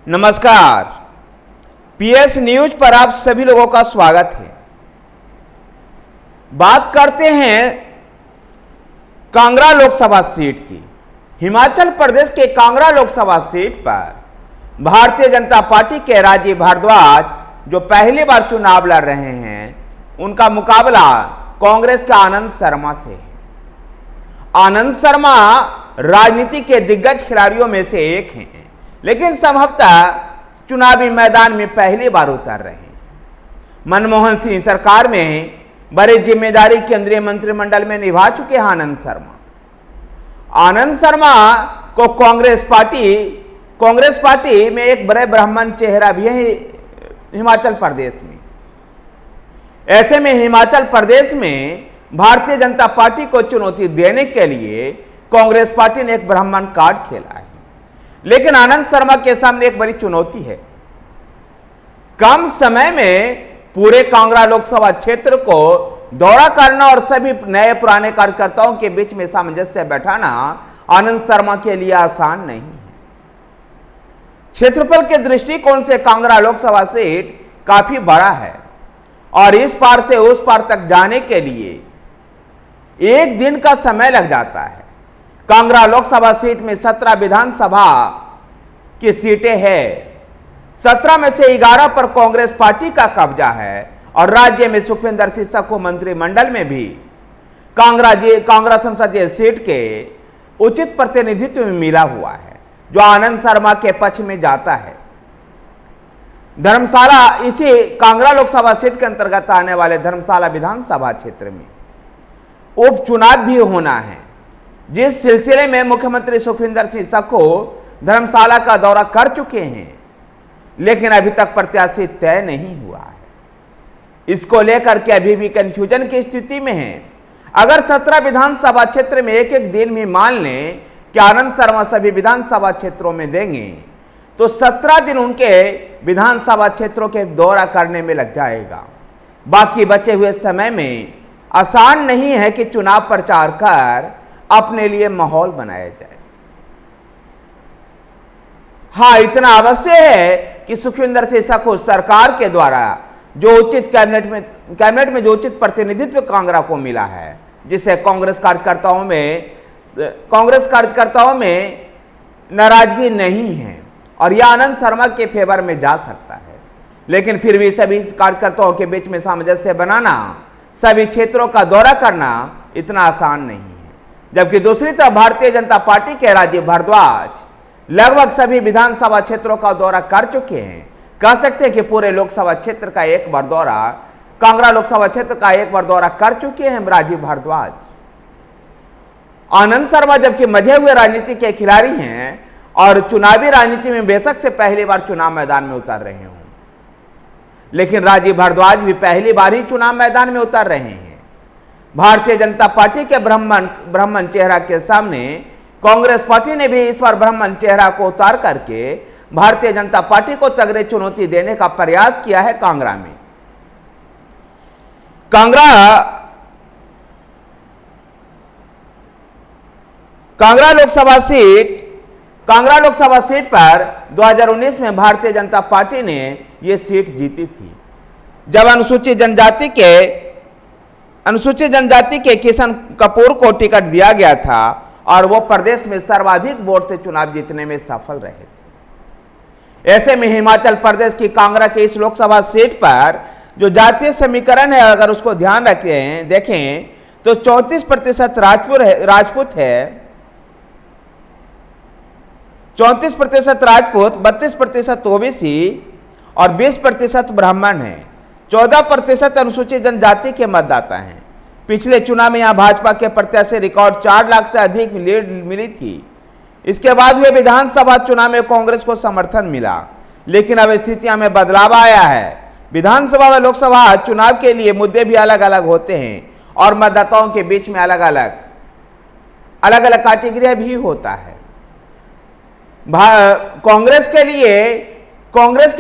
नमस्कार, PS news पर आप सभी लोगों का स्वागत है। बात करते हैं कांगड़ा लोकसभा सीट की। हिमाचल प्रदेश के कांगड़ा लोकसभा सीट पर भारतीय जनता पार्टी के राजीव भारद्वाज जो पहली बार चुनाव लड़ रहे हैं, उनका मुकाबला कांग्रेस के आनंद शर्मा से है। आनंद शर्मा राजनीति के दिग्गज खिलाड़ियों में से एक हैं, लेकिन संभवतः चुनावी मैदान में पहली बार उतर रहे हैं। मनमोहन सिंह सरकार में बड़ी जिम्मेदारी केंद्रीय मंत्रिमंडल में निभा चुके हैं आनंद शर्मा। आनंद शर्मा को कांग्रेस पार्टी में एक बड़े ब्राह्मण चेहरा भी है हिमाचल प्रदेश में। ऐसे में हिमाचल प्रदेश में भारतीय जनता पार्टी को चुनौती देने के लिए कांग्रेस पार्टी ने एक ब्राह्मण कार्ड खेला है। लेकिन आनंद शर्मा के सामने एक बड़ी चुनौती है। कम समय में पूरे कांगड़ा लोकसभा क्षेत्र को दौरा करना और सभी नए पुराने कार्यकर्ताओं के बीच में सामंजस्य बैठाना आनंद शर्मा के लिए आसान नहीं है। क्षेत्रफल के दृष्टिकोण से कांगड़ा लोकसभा सीट काफी बड़ा है और इस पार से उस पार तक जाने के लिए एक दिन का समय लग जाता है। कांगड़ा लोकसभा सीट में 17 विधानसभा की सीटें हैं। 17 में से 11 पर कांग्रेस पार्टी का कब्जा है और राज्य में सुखविंदर सिंह को मंत्रिमंडल में भी कांगड़ा संसदीय सीट के उचित प्रतिनिधित्व में मिला हुआ है, जो आनंद शर्मा के पक्ष में जाता है। धर्मशाला, इसी कांगड़ा लोकसभा सीट के अंतर्गत आने वाले धर्मशाला विधानसभा क्षेत्र में उपचुनाव भी होना है, जिस सिलसिले में मुख्यमंत्री सुखविंदर सिंह को धर्मशाला का दौरा कर चुके हैं, लेकिन अभी तक प्रत्याशी तय नहीं हुआ है। इसको लेकर के अभी भी कंफ्यूजन की स्थिति में है। अगर 17 विधानसभा क्षेत्र में एक एक दिन भी मान लें कि आनंद शर्मा सभी विधानसभा क्षेत्रों में देंगे, तो 17 दिन उनके विधानसभा क्षेत्रों के दौरा करने में लग जाएगा। बाकी बचे हुए समय में आसान नहीं है कि चुनाव प्रचार कर अपने लिए माहौल बनाया जाए। हाँ, इतना अवश्य है कि सुखविंदर सिंह को सरकार के द्वारा जो उचित कैबिनेट में जो उचित प्रतिनिधित्व कांगड़ा को मिला है, जिसे कांग्रेस कार्यकर्ताओं में नाराजगी नहीं है और यह आनंद शर्मा के फेवर में जा सकता है। लेकिन फिर भी सभी कार्यकर्ताओं के बीच में सामंजस्य बनाना, सभी क्षेत्रों का दौरा करना इतना आसान नहीं है। जबकि दूसरी तरफ भारतीय जनता पार्टी के राजीव भारद्वाज लगभग सभी विधानसभा क्षेत्रों का दौरा कर चुके हैं। कह सकते हैं कि पूरे लोकसभा क्षेत्र का एक बार दौरा, कांगड़ा लोकसभा क्षेत्र का एक बार दौरा कर चुके हैं राजीव भारद्वाज। आनंद शर्मा जबकि मजे हुए राजनीति के खिलाड़ी हैं और चुनावी राजनीति में बेशक से पहली बार चुनाव मैदान में उतर रहे हों, लेकिन राजीव भारद्वाज भी पहली बार ही चुनाव मैदान में उतर रहे हैं। भारतीय जनता पार्टी के ब्राह्मण चेहरा के सामने कांग्रेस पार्टी ने भी इस बार ब्राह्मण चेहरा को उतार करके भारतीय जनता पार्टी को तगड़े चुनौती देने का प्रयास किया है। कांगड़ा में कांगड़ा लोकसभा सीट पर 2019 में भारतीय जनता पार्टी ने यह सीट जीती थी, जब अनुसूचित जनजाति के किशन कपूर को टिकट दिया गया था और वो प्रदेश में सर्वाधिक वोट से चुनाव जीतने में सफल रहे थे। ऐसे में हिमाचल प्रदेश की कांगड़ा के इस लोकसभा सीट पर जो जातीय समीकरण है, अगर उसको ध्यान देखें तो 34% राजपूत है, 34% राजपूत, 32% ओबीसी और 20% ब्राह्मण है। 14% अनुसूचित जनजाति के मतदाता हैं। पिछले चुनाव में यहां भाजपा के प्रत्याशी रिकॉर्ड 4 लाख से अधिक लीड मिली थी। इसके बाद हुए विधानसभा चुनाव में कांग्रेस को समर्थन मिला, लेकिन अब स्थितियां में बदलाव आया है। विधानसभा व लोकसभा चुनाव के लिए मुद्दे भी अलग अलग होते हैं और मतदाताओं के बीच में अलग अलग कैटेगरी भी होता है। कांग्रेस के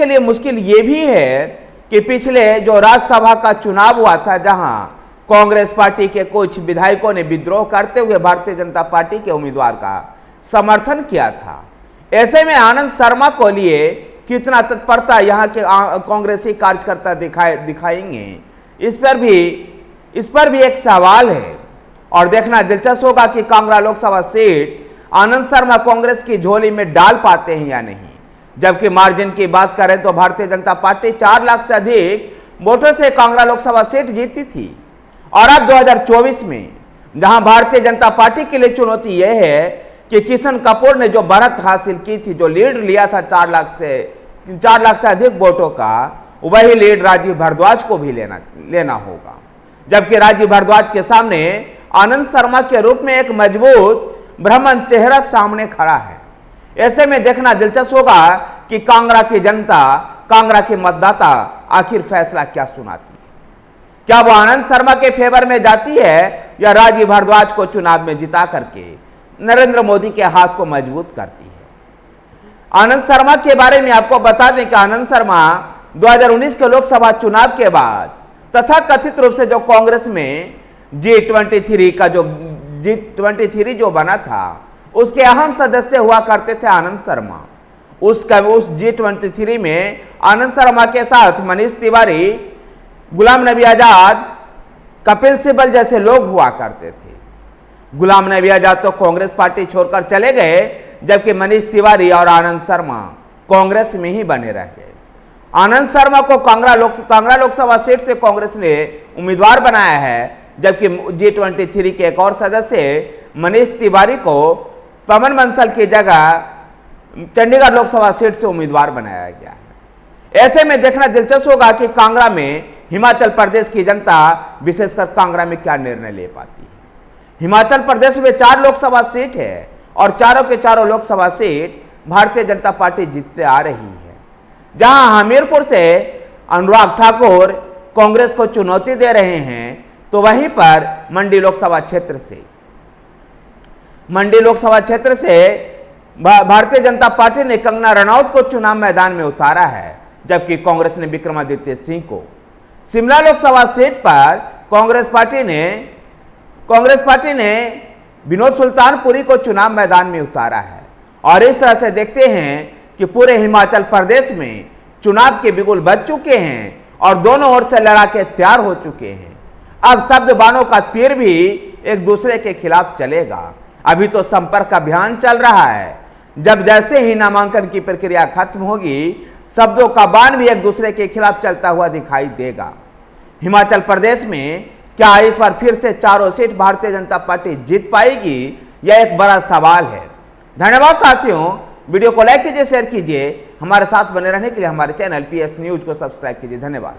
लिए मुश्किल ये भी है कि पिछले जो राज्यसभा का चुनाव हुआ था, जहां कांग्रेस पार्टी के कुछ विधायकों ने विद्रोह करते हुए भारतीय जनता पार्टी के उम्मीदवार का समर्थन किया था। ऐसे में आनंद शर्मा को लिए कितना तत्परता यहाँ के कांग्रेसी कार्यकर्ता दिखाएंगे, इस पर भी एक सवाल है। और देखना दिलचस्प होगा कि कांगड़ा लोकसभा सीट आनंद शर्मा कांग्रेस की झोली में डाल पाते हैं या नहीं। जबकि मार्जिन की बात करें तो भारतीय जनता पार्टी 4 लाख से अधिक वोटों से कांगड़ा लोकसभा सीट जीती थी। और अब 2024 में जहां भारतीय जनता पार्टी के लिए चुनौती यह है कि किशन कपूर ने जो बढ़त हासिल की थी, जो लीड लिया था 4 लाख से अधिक वोटों का, वही लीड राजीव भारद्वाज को भी लेना होगा। जबकि राजीव भारद्वाज के सामने आनंद शर्मा के रूप में एक मजबूत ब्राह्मण चेहरा सामने खड़ा है। ऐसे में देखना दिलचस्प होगा कि कांगड़ा की जनता, कांगड़ा के मतदाता आखिर फैसला क्या सुनाती है। क्या वो आनंद शर्मा के फेवर में जाती है या राजीव भारद्वाज को चुनाव में जिता करके नरेंद्र मोदी के हाथ को मजबूत करती है। आनंद शर्मा के बारे में आपको बता दें कि आनंद शर्मा 2019 के लोकसभा चुनाव के बाद तथा कथित रूप से जो कांग्रेस में G23 जो बना था, उसके अहम सदस्य हुआ करते थे आनंद शर्मा। उस G23 में आनंद शर्मा के साथ मनीष तिवारी, गुलाम नबी आजाद, कपिल सिब्बल जैसे लोग हुआ करते थे। गुलाम नबी आजाद तो कांग्रेस पार्टी छोड़कर चले गए, जबकि मनीष तिवारी और आनंद शर्मा कांग्रेस में ही बने रह गए। आनंद शर्मा को कांगड़ा लोकसभा सीट से कांग्रेस ने उम्मीदवार बनाया है, जबकि G23 के एक और सदस्य मनीष तिवारी को पवन बंसल की जगह चंडीगढ़ लोकसभा सीट से उम्मीदवार बनाया गया है। ऐसे में देखना दिलचस्प होगा कि कांगड़ा में हिमाचल प्रदेश की जनता, विशेषकर कांगड़ा में क्या निर्णय ले पाती है। हिमाचल प्रदेश में 4 लोकसभा सीट है और चारों के चारों लोकसभा सीट भारतीय जनता पार्टी जीतते आ रही है। जहां हमीरपुर से अनुराग ठाकुर कांग्रेस को चुनौती दे रहे हैं, तो वहीं पर मंडी लोकसभा क्षेत्र से भारतीय जनता पार्टी ने कंगना रनौत को चुनाव मैदान में उतारा है, जबकि कांग्रेस ने विक्रमादित्य सिंह को। शिमला लोकसभा सीट पर कांग्रेस पार्टी ने विनोद सुल्तानपुरी को चुनाव मैदान में उतारा है। और इस तरह से देखते हैं कि पूरे हिमाचल प्रदेश में चुनाव के बिगुल बज चुके हैं और दोनों ओर से लड़ाके तैयार हो चुके हैं। अब शब्द बाणों का तीर भी एक दूसरे के खिलाफ चलेगा। अभी तो संपर्क अभियान चल रहा है। जब जैसे ही नामांकन की प्रक्रिया खत्म होगी, शब्दों का बाण भी एक दूसरे के खिलाफ चलता हुआ दिखाई देगा। हिमाचल प्रदेश में क्या इस बार फिर से चारों सीट भारतीय जनता पार्टी जीत पाएगी, यह एक बड़ा सवाल है। धन्यवाद साथियों, वीडियो को लाइक कीजिए, शेयर कीजिए। हमारे साथ बने रहने के लिए हमारे चैनल PS न्यूज को सब्सक्राइब कीजिए। धन्यवाद।